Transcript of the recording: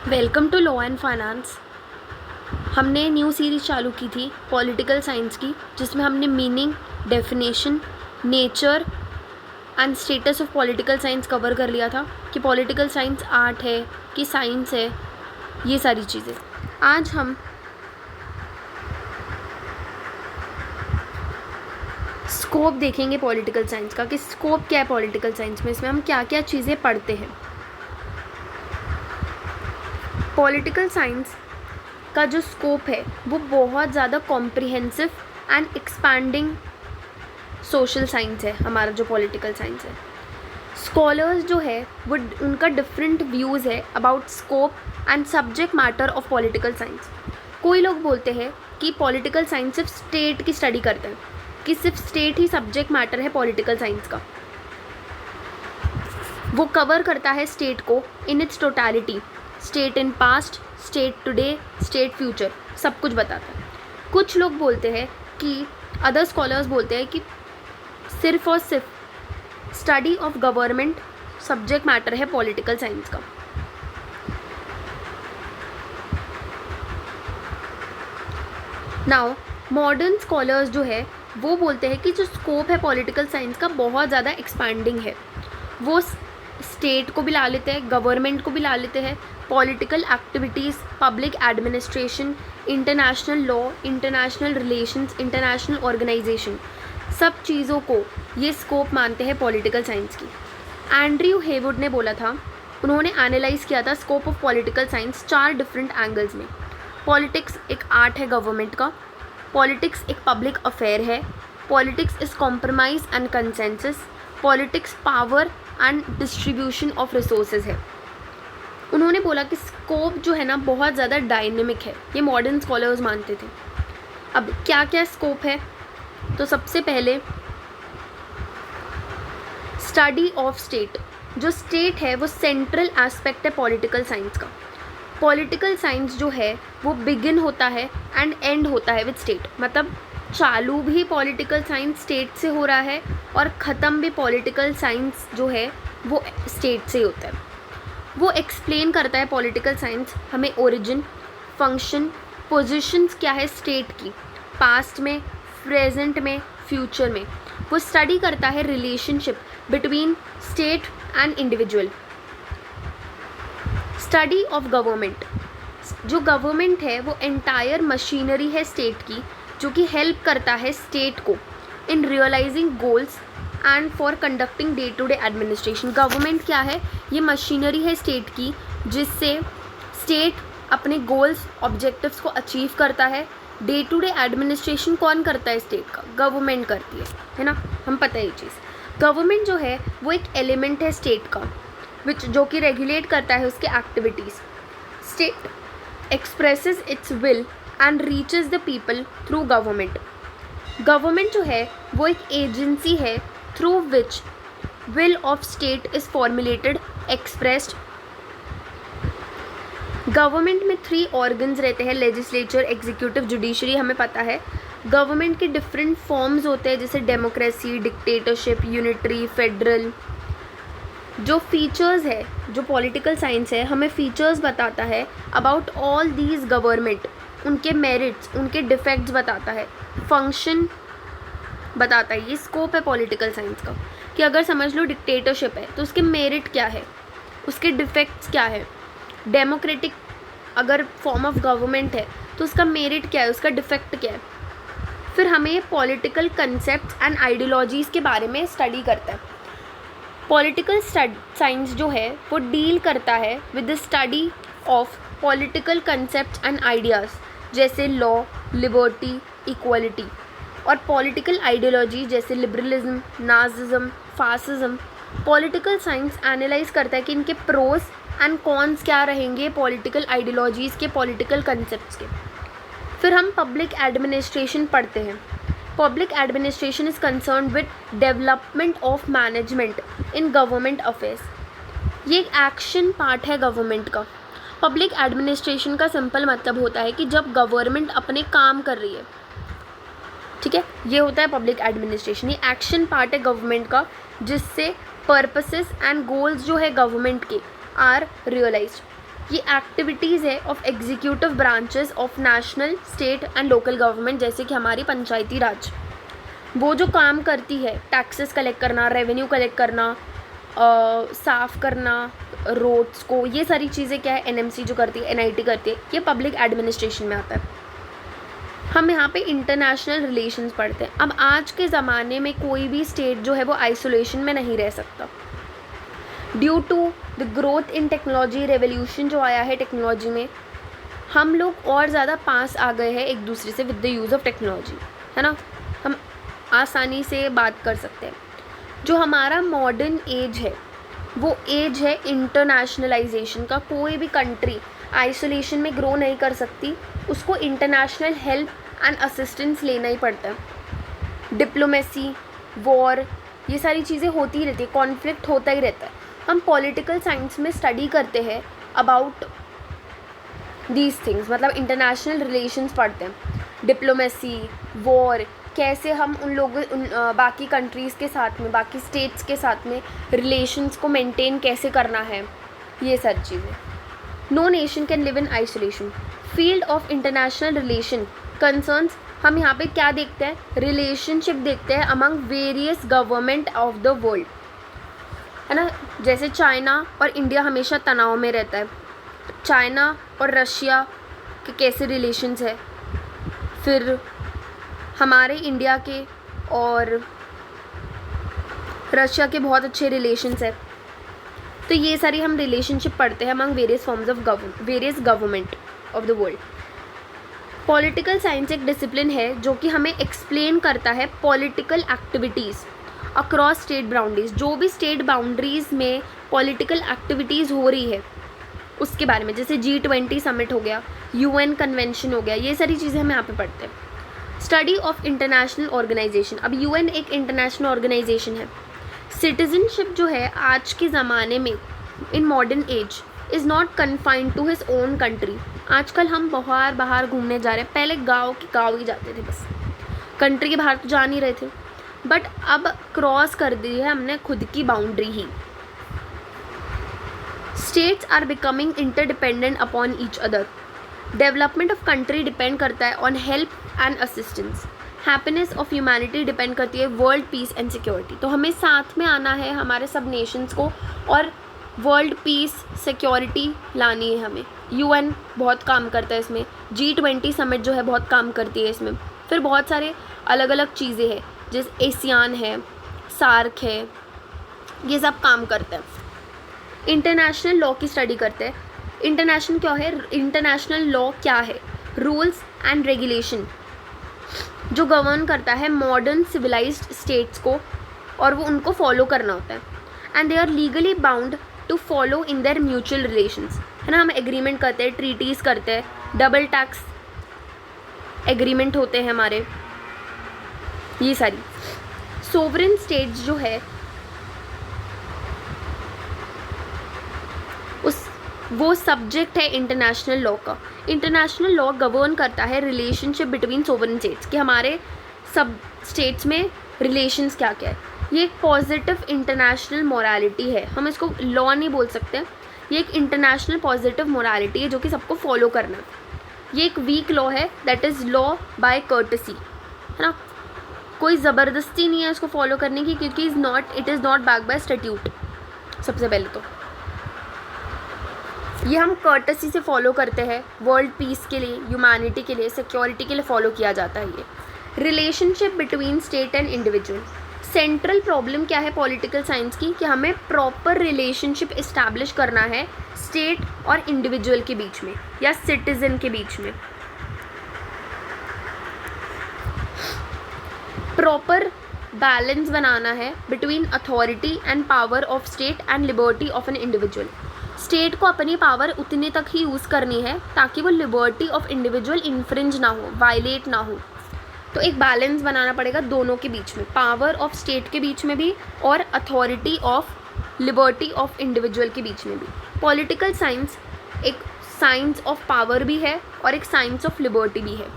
Welcome to law and finance. हमने new series चालू की थी पॉलिटिकल साइंस की, जिसमें हमने meaning, definition, nature and status of political science cover कर लिया था कि पॉलिटिकल साइंस आर्ट है कि साइंस है, ये सारी चीज़ें। आज हम स्कोप देखेंगे पॉलिटिकल साइंस का कि स्कोप क्या है पॉलिटिकल साइंस में, इसमें हम क्या क्या चीज़ें पढ़ते हैं। पॉलिटिकल साइंस का जो स्कोप है वो बहुत ज़्यादा comprehensive and expanding social science है। हमारा जो पॉलिटिकल साइंस है, स्कॉलर्स जो है वो उनका डिफरेंट व्यूज़ है about scope and subject matter of political science. कोई लोग बोलते हैं कि पॉलिटिकल साइंस सिर्फ स्टेट की स्टडी करते हैं, कि सिर्फ स्टेट ही सब्जेक्ट मैटर है पॉलिटिकल साइंस का, वो कवर करता है स्टेट को in its totality, state in past, state today, state future, सब कुछ बताता है। कुछ लोग बोलते हैं कि अदर स्कॉलर्स बोलते हैं कि सिर्फ और सिर्फ study of government subject matter है पॉलिटिकल साइंस का। नाउ मॉडर्न स्कॉलर्स जो है वो बोलते हैं कि जो स्कोप है पॉलिटिकल साइंस का बहुत ज़्यादा एक्सपैंडिंग है। वो स्टेट को भी ला लेते हैं, गवर्नमेंट को भी ला लेते हैं, political activities, public administration, international law, international relations, international organization, सब चीज़ों को ये स्कोप मानते हैं पॉलिटिकल साइंस की। एंड्रयू हेवुड ने बोला था, उन्होंने एनालाइज किया था scope of political science 4 different angles में। पॉलिटिक्स एक आर्ट है गवर्नमेंट का, पॉलिटिक्स एक पब्लिक अफेयर है, politics is compromise and consensus, politics power and distribution of resources है। उन्होंने बोला कि स्कोप जो है ना बहुत ज़्यादा डायनेमिक है, ये मॉडर्न स्कॉलर्स मानते थे। अब क्या क्या स्कोप है, तो सबसे पहले स्टडी ऑफ स्टेट। जो स्टेट है वो सेंट्रल एस्पेक्ट है पॉलिटिकल साइंस का। पॉलिटिकल साइंस जो है वो बिगिन होता है एंड एंड होता है विद स्टेट, मतलब चालू भी पॉलिटिकल साइंस स्टेट से हो रहा है और ख़त्म भी पॉलिटिकल साइंस जो है वो स्टेट से होता है। वो एक्सप्लेन करता है पॉलिटिकल साइंस हमें ओरिजिन, फंक्शन, पोजीशंस क्या है स्टेट की, पास्ट में, प्रेजेंट में, फ्यूचर में। वो स्टडी करता है relationship between state and individual. Study of government, जो गवर्नमेंट है वो एंटायर मशीनरी है स्टेट की, जो कि हेल्प करता है स्टेट को in realising goals and for conducting day to day administration. Government क्या है, ये मशीनरी है स्टेट की, जिससे स्टेट अपने गोल्स, ऑब्जेक्टिव्स को अचीव करता है। डे टू डे एडमिनिस्ट्रेशन कौन करता है स्टेट का, गवर्नमेंट करती है ना, हम पता है ये चीज़। गवर्नमेंट जो है वो एक एलिमेंट है स्टेट का जो कि रेगुलेट करता है उसके activities. State expresses it's will and reaches the people through government. Government जो है वो एक एजेंसी है through which will of state is formulated, expressed. Government में 3 ऑर्गन्स रहते हैं, लेजिस्लेचर, एग्जीक्यूटिव, जुडिशरी, हमें पता है। गवर्नमेंट के डिफरेंट फॉर्म्स होते हैं, जैसे डेमोक्रेसी, डिक्टेटरशिप, यूनिटरी, फेडरल। जो फीचर्स है, जो पॉलिटिकल साइंस है हमें फीचर्स बताता है अबाउट ऑल दीज गवर्नमेंट, उनके मेरिट्स, उनके डिफेक्ट्स बताता है, फंक्शन बताता है। ये स्कोप है पॉलिटिकल साइंस का कि अगर समझ लो डिक्टेटरशिप है तो उसके मेरिट क्या है, उसके डिफेक्ट्स क्या है। डेमोक्रेटिक अगर फॉर्म ऑफ गवर्नमेंट है तो उसका मेरिट क्या है, उसका डिफेक्ट क्या है। फिर हमें पॉलिटिकल कंसेप्ट एंड आइडियोलॉजीज़ के बारे में स्टडी करता है। पॉलिटिकल साइंस जो है वो डील करता है with the study of political concept and ideas, जैसे लॉ, लिबर्टी, इक्वलिटी, और पॉलिटिकल आइडियोलॉजी जैसे liberalism, Nazism, fascism. Political science analyse करता है कि इनके प्रोज एंड कॉन्स क्या रहेंगे पॉलिटिकल आइडियोलॉजीज़ के, पॉलिटिकल कंसेप्ट्स के। फिर हम पब्लिक एडमिनिस्ट्रेशन पढ़ते हैं। Public administration is concern with development of management in government affairs. ये एक एक्शन पार्ट है गवर्नमेंट का। पब्लिक एडमिनिस्ट्रेशन का सिंपल मतलब होता है कि जब गवर्नमेंट अपने काम कर रही है, ठीक है, ये होता है पब्लिक एडमिनिस्ट्रेशन। ये एक्शन पार्ट है गवर्नमेंट का, जिससे पर्पसेस एंड गोल्स जो है गवर्नमेंट के आर रियलाइज्ड। ये एक्टिविटीज़ है of executive branches of national, state and local government, जैसे कि हमारी पंचायती राज, वो जो काम करती है टैक्सेस कलेक्ट करना, रेवेन्यू कलेक्ट करना, साफ़ करना रोड्स को, ये सारी चीज़ें क्या है एनएमसी जो करती है, एनआईटी करती है, ये पब्लिक एडमिनिस्ट्रेशन में आता है। हम यहाँ पे इंटरनेशनल रिलेशंस पढ़ते हैं। अब आज के ज़माने में कोई भी स्टेट जो है वो आइसोलेशन में नहीं रह सकता। Due to the growth in technology, revolution जो आया है टेक्नोलॉजी में, हम लोग और ज़्यादा पास आ गए हैं एक दूसरे से with the use of technology, है ना। हम आसानी से बात कर सकते हैं। जो हमारा मॉडर्न एज है वो एज है इंटरनेशनलाइजेशन का। कोई भी कंट्री आइसोलेशन में ग्रो नहीं कर सकती, उसको इंटरनेशनल हेल्प एंड असिस्टेंस लेना ही पड़ता है। डिप्लोमेसी, वॉर, ये सारी चीज़ें होती ही रहती है, कॉन्फ्लिक्ट होता ही रहता है। हम पॉलिटिकल साइंस में स्टडी करते हैं अबाउट दीज थिंग्स, मतलब इंटरनेशनल रिलेशंस पढ़ते हैं, डिप्लोमेसी, वॉर, कैसे हम बाकी कंट्रीज़ के साथ में, बाकी स्टेट्स के साथ में रिलेशंस को मेंटेन कैसे करना है, ये सारी चीज़ें। No nation can live in isolation. Field of international relation concerns, हम यहाँ पे क्या देखते हैं, रिलेशनशिप देखते हैं among various government of the world, है ना। जैसे चाइना और इंडिया हमेशा तनाव में रहता है, चाइना और रशिया के कैसे रिलेशंस है, फिर हमारे इंडिया के और रशिया के बहुत अच्छे रिलेशंस है। तो ये सारी हम रिलेशनशिप पढ़ते हैं among various forms of various government of the world. Political science एक डिसिप्लिन है जो कि हमें एक्सप्लेन करता है political activities across state boundaries. जो भी स्टेट बाउंड्रीज़ में पॉलिटिकल एक्टिविटीज़ हो रही है उसके बारे में, जैसे G20 समिट हो गया, UN कन्वेंशन हो गया, ये सारी चीज़ें हम यहाँ पे पढ़ते हैं। स्टडी ऑफ इंटरनेशनल ऑर्गेनाइजेशन, अब UN एक इंटरनेशनल ऑर्गेनाइजेशन है। सिटीजनशिप जो है आज के ज़माने में in modern age is not confined to his own country. आजकल हम बाहर घूमने जा रहे हैं, पहले गाँव के गाँव ही जाते थे, बस कंट्री के बाहर तो जा नहीं रहे थे, बट अब क्रॉस कर दी है हमने खुद की बाउंड्री ही। States are becoming interdependent upon each other. Development of country depend करता है on help and assistance. Happiness of humanity depend करती है वर्ल्ड पीस एंड सिक्योरिटी। तो हमें साथ में आना है हमारे सब नेशंस को और वर्ल्ड पीस सिक्योरिटी लानी है हमें। UN बहुत काम करता है इसमें, G20 समिट जो है बहुत काम करती है इसमें। फिर बहुत सारे अलग अलग चीज़ें हैं, जैसे एशियान है, सार्क है, ये सब काम करते हैं। इंटरनेशनल लॉ की स्टडी करते हैं। इंटरनेशनल क्या है, इंटरनेशनल लॉ क्या है, रूल्स एंड रेगुलेशन जो गवर्न करता है मॉडर्न सिविलाइज्ड स्टेट्स को, और वो उनको फॉलो करना होता है। And they are legally bound to follow in their mutual relations, है ना। हम एग्रीमेंट करते हैं, ट्रीटीज़ करते हैं, डबल टैक्स एग्रीमेंट होते हैं हमारे, ये सारी। सोवरेन स्टेट्स जो है वो सब्जेक्ट है इंटरनेशनल लॉ का। इंटरनेशनल लॉ गवर्न करता है रिलेशनशिप बिटवीन सोवरेन स्टेट्स, कि हमारे सब स्टेट्स में रिलेशंस क्या क्या है। ये एक पॉजिटिव इंटरनेशनल मोरालिटी है, हम इसको लॉ नहीं बोल सकते, ये एक इंटरनेशनल पॉजिटिव मोरालिटी है जो कि सबको फॉलो करना है। ये एक वीक लॉ है, that is law by courtesy, है ना। कोई ज़बरदस्ती नहीं है इसको फॉलो करने की, क्योंकि it is not back by statute. सबसे पहले तो ये हम कर्टसी से फॉलो करते हैं, वर्ल्ड पीस के लिए, ह्यूमैनिटी के लिए, सिक्योरिटी के लिए फॉलो किया जाता है ये। Relationship between state and individual, central problem क्या है पॉलिटिकल साइंस की, कि हमें प्रॉपर रिलेशनशिप इस्टेब्लिश करना है स्टेट और इंडिविजुअल के बीच में या सिटीजन के बीच में। प्रॉपर बैलेंस बनाना है between authority and power of state and liberty of an individual. State को अपनी पावर उतनी तक ही यूज़ करनी है ताकि वो लिबर्टी ऑफ इंडिविजुअल इन्फ्रिंज ना हो, वायलेट ना हो। तो एक बैलेंस बनाना पड़ेगा दोनों के बीच में, पावर ऑफ स्टेट के बीच में भी और authority of liberty of individual के बीच में भी। पॉलिटिकल साइंस एक साइंस ऑफ पावर भी है और एक साइंस ऑफ लिबर्टी भी है।